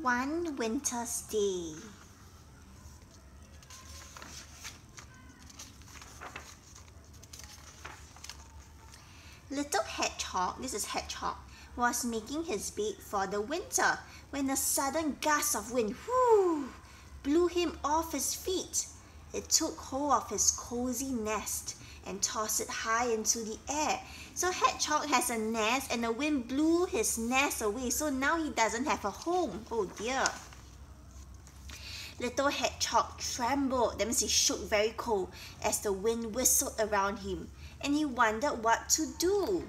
One winter's day. Little Hedgehog, this is Hedgehog, was making his bed for the winter when a sudden gust of wind blew him off his feet. It took hold of his cozy nest and tossed it high into the air. So Hedgehog has a nest and the wind blew his nest away, so now he doesn't have a home. Oh dear. Little Hedgehog trembled, that means he shook very cold as the wind whistled around him, and he wondered what to do.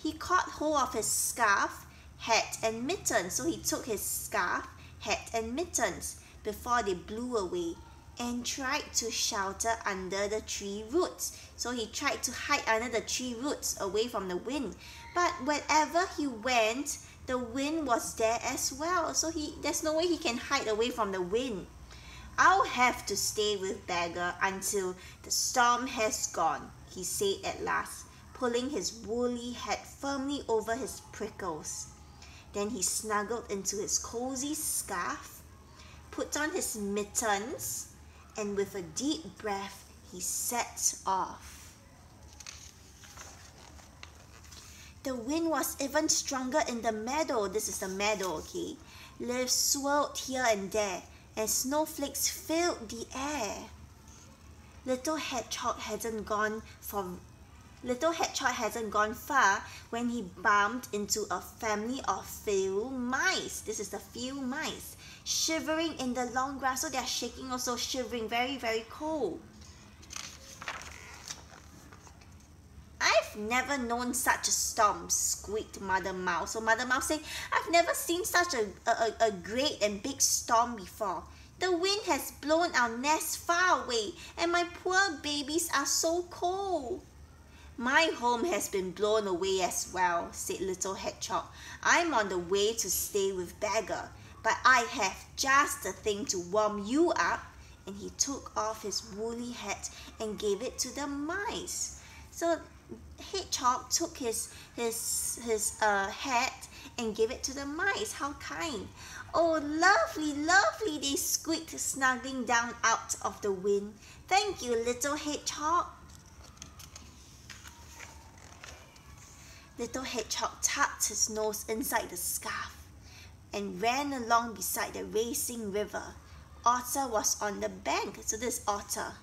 He caught hold of his scarf, hat and mittens. So he took his scarf, hat and mittens before they blew away and tried to shelter under the tree roots. So he tried to hide under the tree roots away from the wind. But wherever he went, the wind was there as well. So there's no way he can hide away from the wind. I'll have to stay with Bagger until the storm has gone, he said at last, pulling his woolly hat firmly over his prickles. Then he snuggled into his cozy scarf, put on his mittens, and with a deep breath, he set off. The wind was even stronger in the meadow. This is the meadow, okay? Leaves swirled here and there, and snowflakes filled the air. Little Hedgehog hadn't gone far when he bumped into a family of field mice. This is the field mice, shivering in the long grass. So they're shaking also, shivering, very, very cold. I've never known such a storm, squeaked Mother Mouse. So Mother Mouse said, I've never seen such a great and big storm before. The wind has blown our nest far away, and my poor babies are so cold. My home has been blown away as well, said Little Hedgehog. I'm on the way to stay with Bagger, but I have just the thing to warm you up. And he took off his woolly hat and gave it to the mice. So Hedgehog took his hat and gave it to the mice. How kind. Oh, lovely, lovely, they squeaked, snuggling down out of the wind. Thank you, Little Hedgehog. Little Hedgehog tucked his nose inside the scarf and ran along beside the racing river. Otter was on the bank, so this Otter,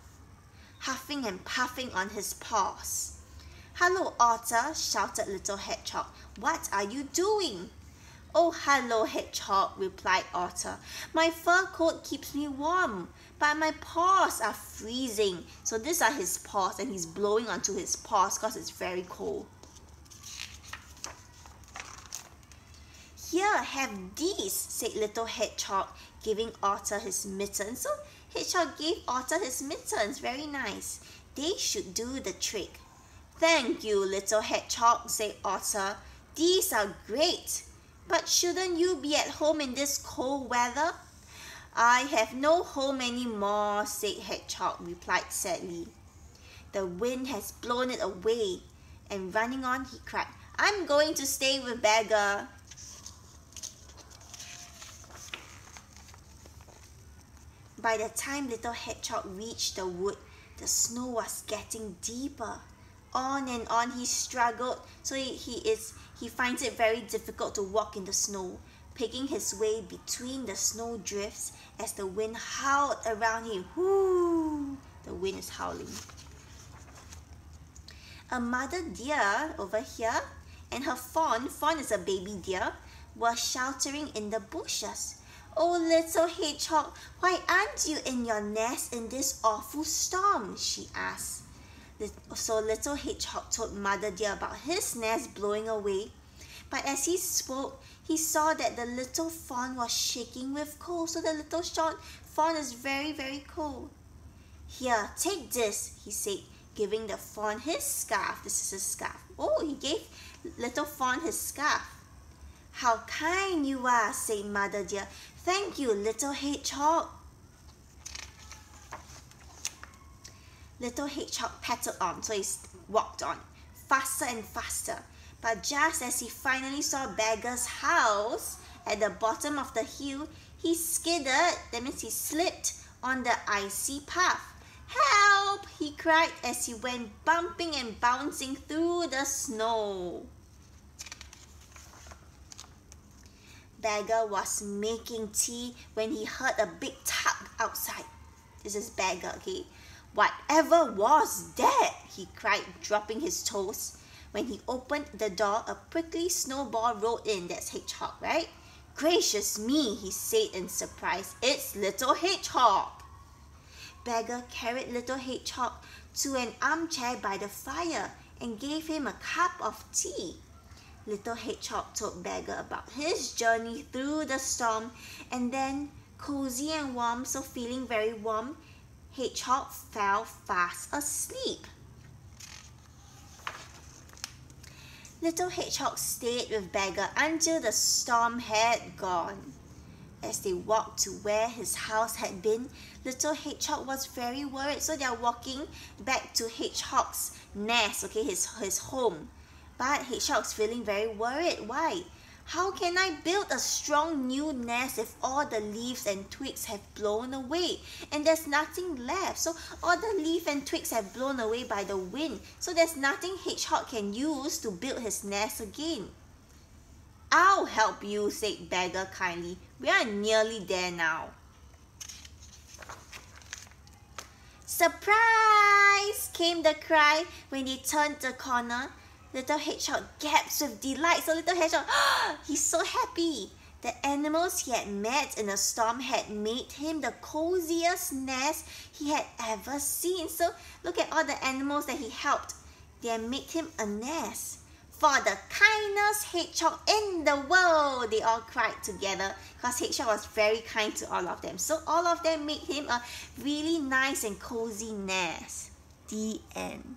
huffing and puffing on his paws. Hello, Otter, shouted Little Hedgehog. What are you doing? Oh, hello, Hedgehog, replied Otter. My fur coat keeps me warm, but my paws are freezing. So these are his paws, and he's blowing onto his paws because it's very cold. Here, have these, said Little Hedgehog, giving Otter his mittens. So Hedgehog gave Otter his mittens. Very nice. They should do the trick. Thank you, Little Hedgehog, said Otter. These are great. But shouldn't you be at home in this cold weather? I have no home anymore, said Hedgehog, replied sadly. The wind has blown it away, and running on, he cried, I'm going to stay with Bagger. By the time Little Hedgehog reached the wood, the snow was getting deeper. On and on he struggled, so he finds it very difficult to walk in the snow, picking his way between the snow drifts as the wind howled around him. Whoo! The wind is howling. A mother deer over here and her fawn is a baby deer, were sheltering in the bushes. Oh, Little Hedgehog, why aren't you in your nest in this awful storm? She asked. So Little Hedgehog told Mother Deer about his nest blowing away. But as he spoke, he saw that the little fawn was shaking with cold. So the little fawn is very, very cold. Here, take this, he said, giving the fawn his scarf. This is his scarf. Oh, he gave little fawn his scarf. How kind you are, said Mother Deer. Thank you, Little Hedgehog. Little Hedgehog paddled on, so he walked on, faster and faster. But just as he finally saw Bagger's house At the bottom of the hill, he skidded, that means he slipped on the icy path. Help! He cried as he went bumping and bouncing through the snow. Beggar was making tea when he heard a big tug outside. This is Beggar, okay? Whatever was that? He cried, dropping his toes. When he opened the door, a prickly snowball rolled in. That's Hedgehog, right? Gracious me, he said in surprise. It's Little Hedgehog. Beggar carried Little Hedgehog to an armchair by the fire and gave him a cup of tea. Little Hedgehog told Beggar about his journey through the storm, and then, cozy and warm, so feeling very warm, Hedgehog fell fast asleep. Little Hedgehog stayed with Beggar until the storm had gone. As they walked to where his house had been, Little Hedgehog was very worried. So they are walking back to Hedgehog's nest, okay, his home. But Hedgehog's feeling very worried. Why? How can I build a strong new nest if all the leaves and twigs have blown away and there's nothing left? So all the leaves and twigs have blown away by the wind. So there's nothing Hedgehog can use to build his nest again. I'll help you, said Beggar kindly. We are nearly there now. Surprise! Came the cry when they turned the corner. Little Hedgehog gasped with delight. So Little Hedgehog, he's so happy. The animals he had met in the storm had made him the coziest nest he had ever seen. So look at all the animals that he helped. They had made him a nest. For the kindest hedgehog in the world, they all cried together because Hedgehog was very kind to all of them. So all of them made him a really nice and cozy nest. The end.